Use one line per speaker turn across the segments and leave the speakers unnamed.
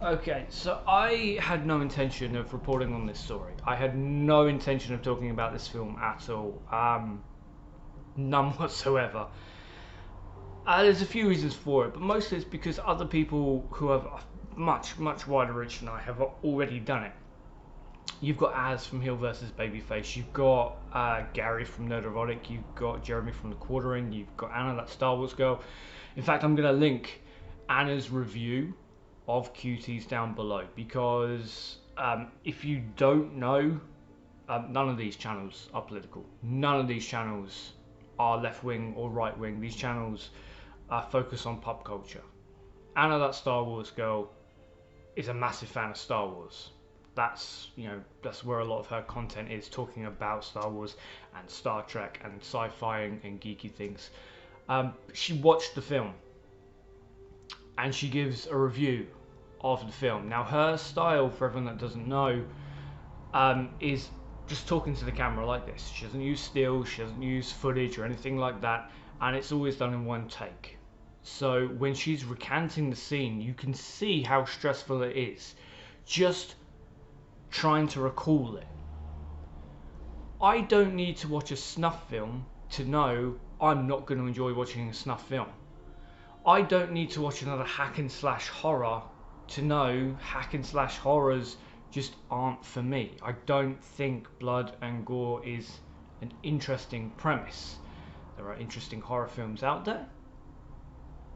Okay, so I had no intention of reporting on this story. I had no intention of talking about this film at all. None whatsoever. There's a few reasons for it, but mostly it's because other people who have a much wider reach than I have already done it. You've got Az from Heel vs Babyface, you've got Gary from Nerderotic, you've got Jeremy from The Quartering, you've got Anna, that Star Wars girl. In fact, I'm going to link Anna's review of Cuties down below, because if you don't know, none of these channels are political. None of these channels are left wing or right wing. These channels focus on pop culture. Anna, that Star Wars girl, is a massive fan of Star Wars. That's where a lot of her content is, talking about Star Wars and Star Trek and sci-fi and geeky things. She watched the film and she gives a review of the film. Now, her style, for everyone that doesn't know, is just talking to the camera like this. She doesn't use stills, she doesn't use footage or anything like that, and it's always done in one take. So when she's recanting the scene, you can see how stressful it is just trying to recall it. I don't need to watch a snuff film to know I'm not going to enjoy watching a snuff film. I don't need to watch another hack and slash horror to know hack and slash horrors just aren't for me. I don't think blood and gore is an interesting premise. There are interesting horror films out there,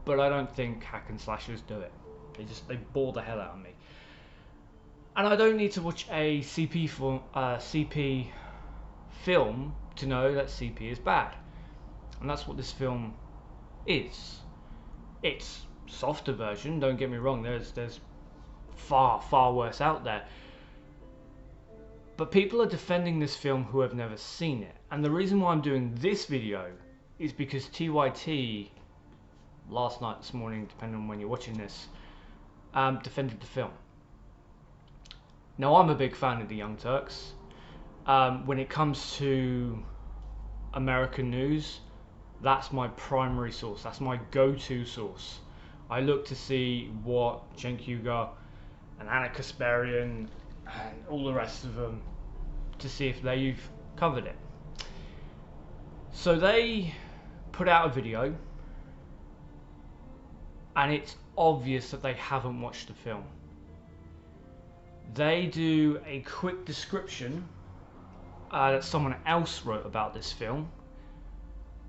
but I don't think hack and slashers do it. They bore the hell out of me. And I don't need to watch a CP film to know that CP is bad. And that's what this film is. It's softer version, don't get me wrong, there's far worse out there. But people are defending this film who have never seen it. And the reason why I'm doing this video is because TYT, last night, this morning, depending on when you're watching this, defended the film. Now, I'm a big fan of the Young Turks. When it comes to American news, that's my primary source. That's my go-to source. I look to see what Cenk Uygur and Anna Kasparian and all the rest of them, to see if they've covered it. So they put out a video, and it's obvious that they haven't watched the film. They do a quick description that someone else wrote about this film,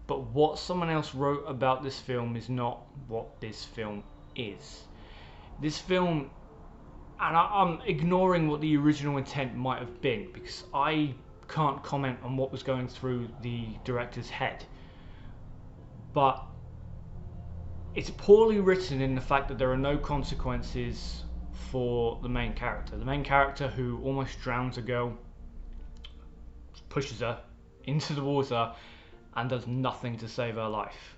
but what someone else wrote about this film is not what this film is. This film, and I'm ignoring what the original intent might have been, because I can't comment on what was going through the director's head, but it's poorly written in the fact that there are no consequences for the main character. The main character, who almost drowns a girl, pushes her into the water and does nothing to save her life.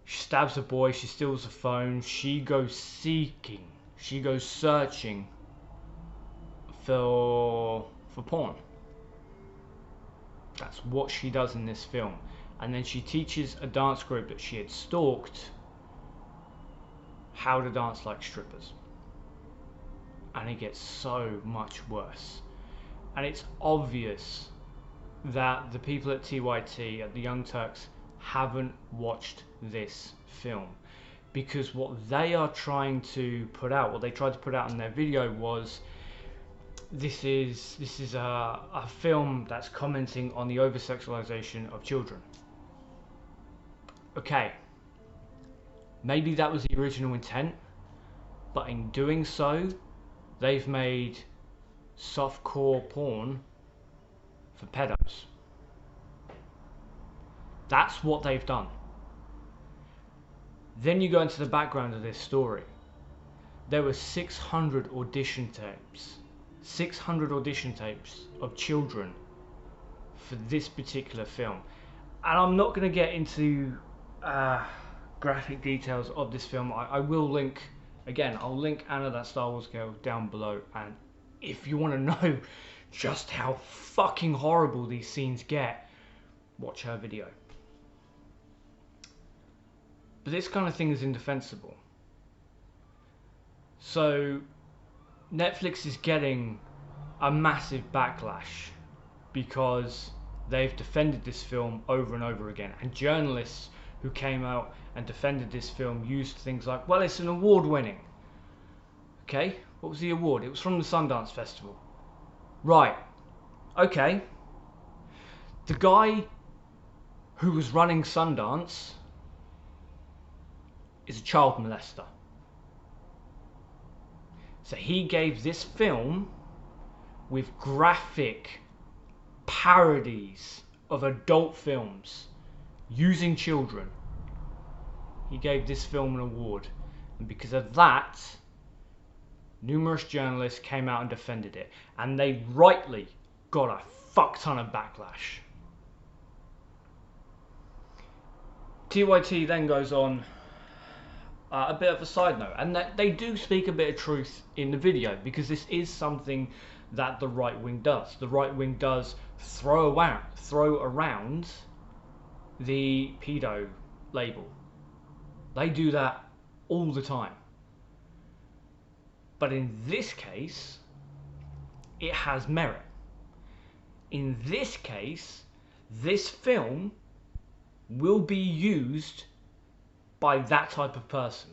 She stabs a boy, she steals a phone, she goes seeking, she goes searching for porn. That's what she does in this film. And then she teaches a dance group that she had stalked how to dance like strippers. And it gets so much worse. And it's obvious that the people at TYT, at the Young Turks, haven't watched this film, because what they are trying to put out, what they tried to put out in their video, was this is a film that's commenting on the over-sexualization of children. Okay, maybe that was the original intent, but in doing so, they've made softcore porn for pedos. That's what they've done. Then you go into the background of this story. There were 600 audition tapes. 600 audition tapes of children for this particular film. And I'm not going to get into graphic details of this film. I will link, again, I'll link Anna, that Star Wars girl, down below. And if you want to know just how fucking horrible these scenes get, watch her video. But this kind of thing is indefensible. So Netflix is getting a massive backlash because they've defended this film over and over again, and journalists who came out and defended this film used things like, well, it's an award winning. Okay, what was the award? It was from the Sundance Festival. Right, okay. The guy who was running Sundance is a child molester. So he gave this film, with graphic parodies of adult films using children, he gave this film an award. And because of that, numerous journalists came out and defended it. And they rightly got a fuck ton of backlash. TYT then goes on a bit of a side note, and that they do speak a bit of truth in the video, because this is something that the right wing does. The right wing does throw around the pedo label. They do that all the time. But in this case, it has merit. In this case, this film will be used by that type of person.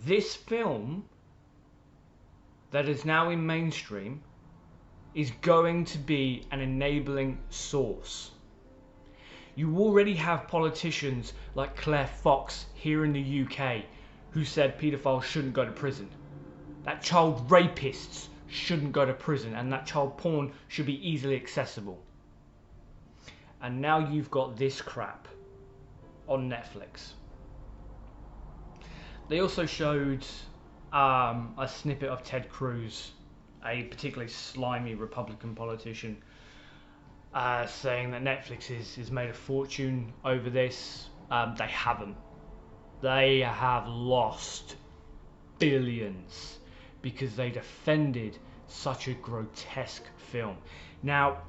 This film that is now in mainstream is going to be an enabling source. You already have politicians like Claire Fox here in the UK who said paedophiles shouldn't go to prison, that child rapists shouldn't go to prison, and that child porn should be easily accessible. And now you've got this crap on Netflix. They also showed a snippet of Ted Cruz, a particularly slimy Republican politician, saying that Netflix is made a fortune over this. They haven't. They have lost billions because they defended such a grotesque film. Now,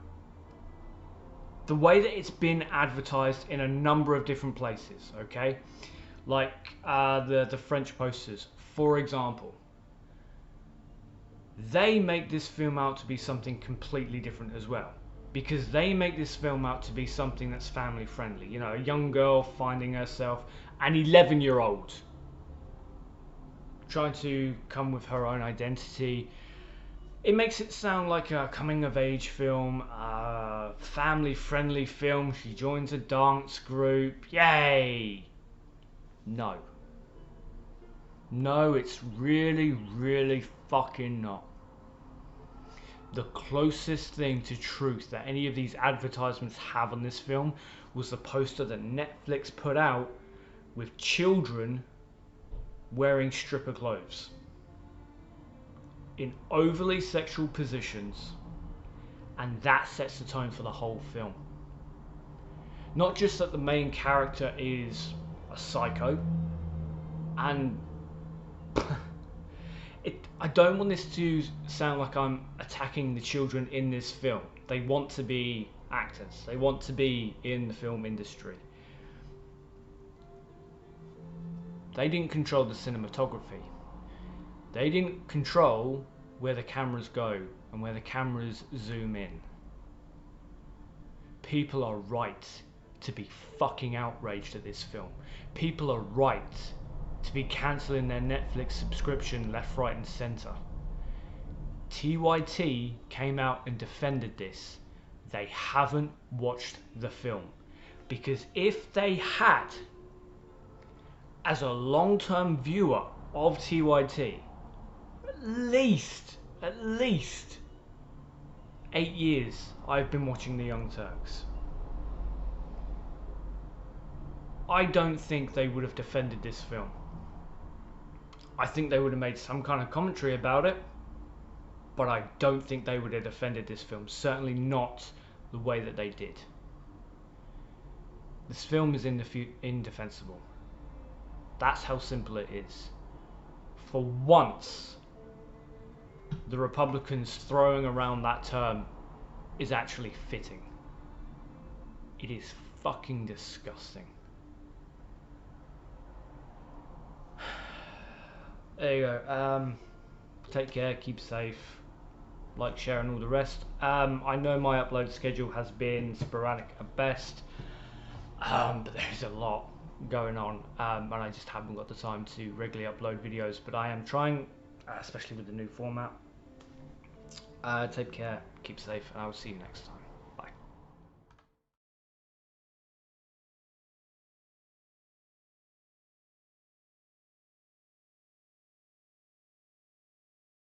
the way that it's been advertised in a number of different places, okay, like the French posters, for example, they make this film out to be something completely different as well, because they make this film out to be something that's family friendly. You know, a young girl finding herself, an 11-year-old, trying to come with her own identity. It makes it sound like a coming-of-age film, a family-friendly film. She joins a dance group. Yay! No. No, it's really, really fucking not. The closest thing to truth that any of these advertisements have on this film was the poster that Netflix put out with children wearing stripper clothes in overly sexual positions, and that sets the tone for the whole film. Not just that the main character is a psycho, and I don't want this to sound like I'm attacking the children in this film. They want to be actors. They want to be in the film industry. They didn't control the cinematography. They didn't control where the cameras go and where the cameras zoom in. People are right to be fucking outraged at this film. People are right to be cancelling their Netflix subscription left, right and centre. TYT came out and defended this. They haven't watched the film. Because if they had, as a long-term viewer of TYT, at least 8 years I've been watching the Young Turks, I don't think they would have defended this film. I think they would have made some kind of commentary about it, but I don't think they would have defended this film. Certainly not the way that they did. This film is indefensible. That's how simple it is. For once, the Republicans throwing around that term is actually fitting. It is fucking disgusting. There you go. Take care, keep safe, like, share, and all the rest. I know my upload schedule has been sporadic at best, but there's a lot going on, and I just haven't got the time to regularly upload videos. But I am trying, especially with the new format. Take care, keep safe, and I will see you next time.